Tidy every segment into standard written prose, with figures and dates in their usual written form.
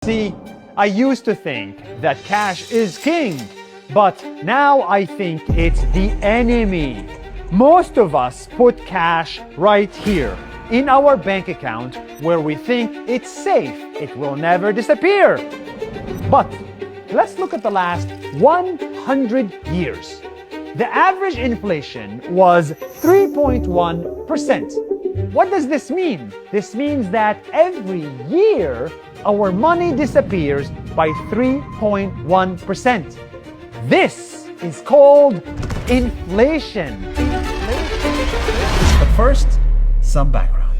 See, I used to think that cash is king, but now I think it's the enemy. Most of us put cash right here in our bank account where we think it's safe, it will never disappear. But let's look at the last 100 years. The average inflation was 3.1%. What does this mean? This means that every year our money disappears by 3.1%. This is called inflation. But first, some background.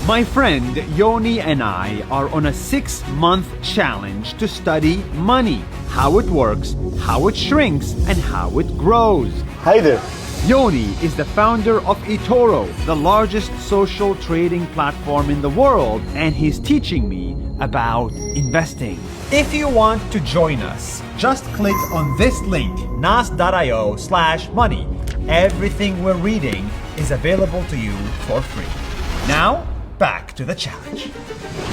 My friend Yoni and I are on a 6-month challenge to study money, how it works, how it shrinks, and how it grows. Hi there. Yoni is the founder of eToro, the largest social trading platform in the world, and he's teaching me about investing. If you want to join us, just click on this link, nas.io/money. Everything we're reading is available to you for free. Now, back to the challenge.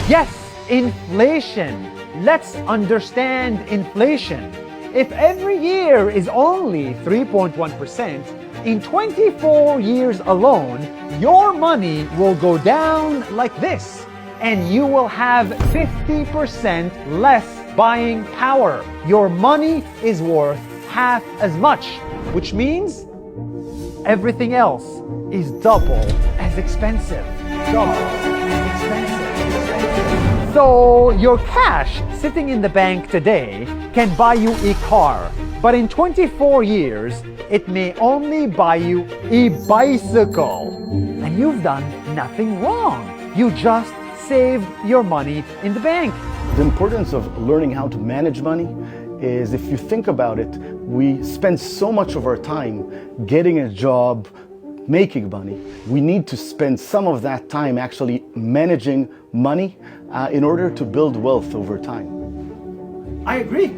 Yes, inflation. Let's understand inflation. If every year is only 3.1%, in 24 years alone, your money will go down like this, and you will have 50% less buying power. Your money is worth half as much, which means everything else is double as expensive. Double as expensive. So your cash sitting in the bank today can buy you a car, but in 24 years, it may only buy you a bicycle. And you've done nothing wrong. You just saved your money in the bank. The importance of learning how to manage money is, if you think about it, we spend so much of our time getting a job, making money. We need to spend some of that time actually managing money in order to build wealth over time. I agree.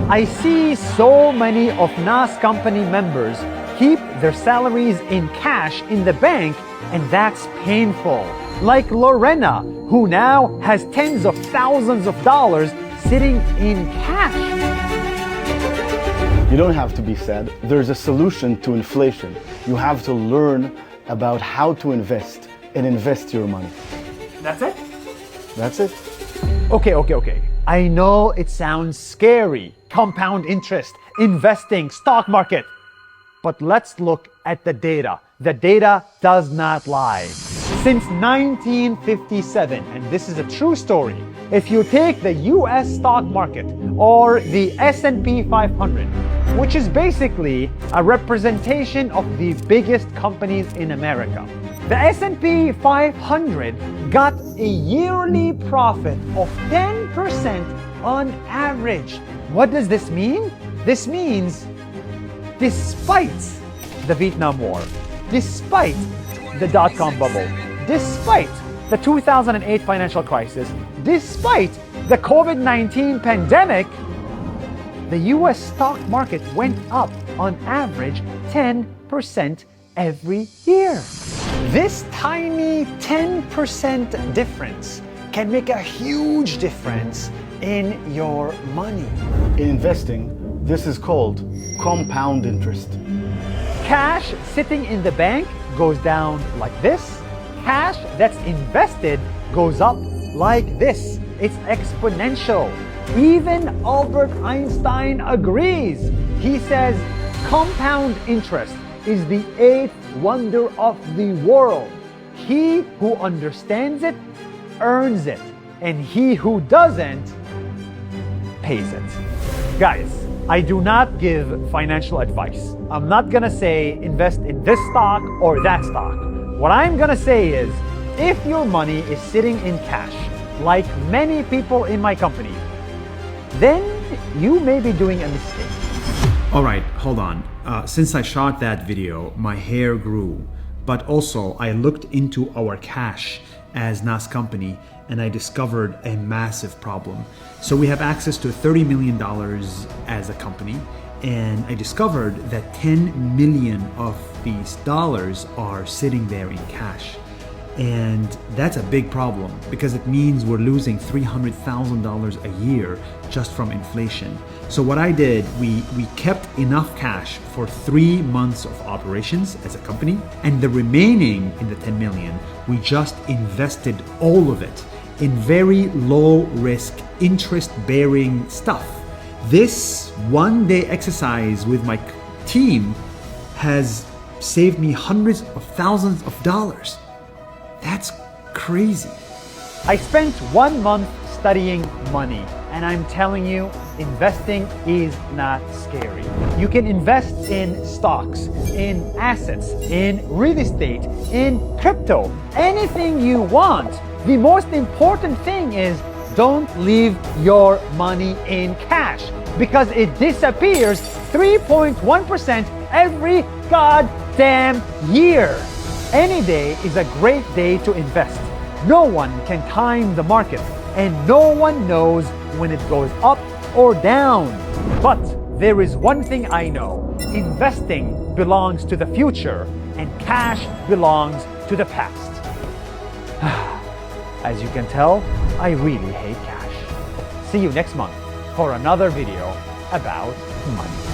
I see so many of NAS company members keep their salaries in cash in the bank, and that's painful. Like Lorena, who now has tens of thousands of dollars sitting in cash. You don't have to be sad. There's a solution to inflation. You have to learn about how to invest and invest your money. That's it? That's it. Okay. I know it sounds scary. Compound interest, investing, stock market. But let's look at the data. The data does not lie. Since 1957, and this is a true story, if you take the US stock market or the S&P 500, which is basically a representation of the biggest companies in America, the S&P 500 got a yearly profit of 10% on average. What does this mean? This means despite the Vietnam War, despite the dot-com bubble, despite the 2008 financial crisis, despite the COVID-19 pandemic, the US stock market went up on average 10% every year. This tiny 10% difference can make a huge difference in your money. In investing, this is called compound interest. Cash sitting in the bank goes down like this. Cash that's invested goes up like this. It's exponential. Even Albert Einstein agrees. He says compound interest is the 8th wonder of the world. He who understands it earns it, and he who doesn't pays it. Guys, I do not give financial advice. I'm not gonna say invest in this stock or that stock. What I'm gonna say is, if your money is sitting in cash, like many people in my company, then you may be doing a mistake. All right, hold on. Since I shot that video, my hair grew, but also I looked into our cash as NAS company and I discovered a massive problem. So we have access to $30 million as a company, and I discovered that 10 million of these dollars are sitting there in cash. And that's a big problem because it means we're losing $300,000 a year just from inflation. So what I did, we kept enough cash for 3 months of operations as a company, and the remaining in the 10 million, we just invested all of it in very low risk, interest bearing stuff. This one day exercise with my team has saved me hundreds of thousands of dollars. That's crazy. I spent 1 month studying money, and I'm telling you, investing is not scary. You can invest in stocks, in assets, in real estate, in crypto, anything you want. The most important thing is don't leave your money in cash because it disappears 3.1% every goddamn year. Any day is a great day to invest. No one can time the market, and no one knows when it goes up or down. But there is one thing I know. Investing belongs to the future, and cash belongs to the past. As you can tell, I really hate cash. See you next month for another video about money.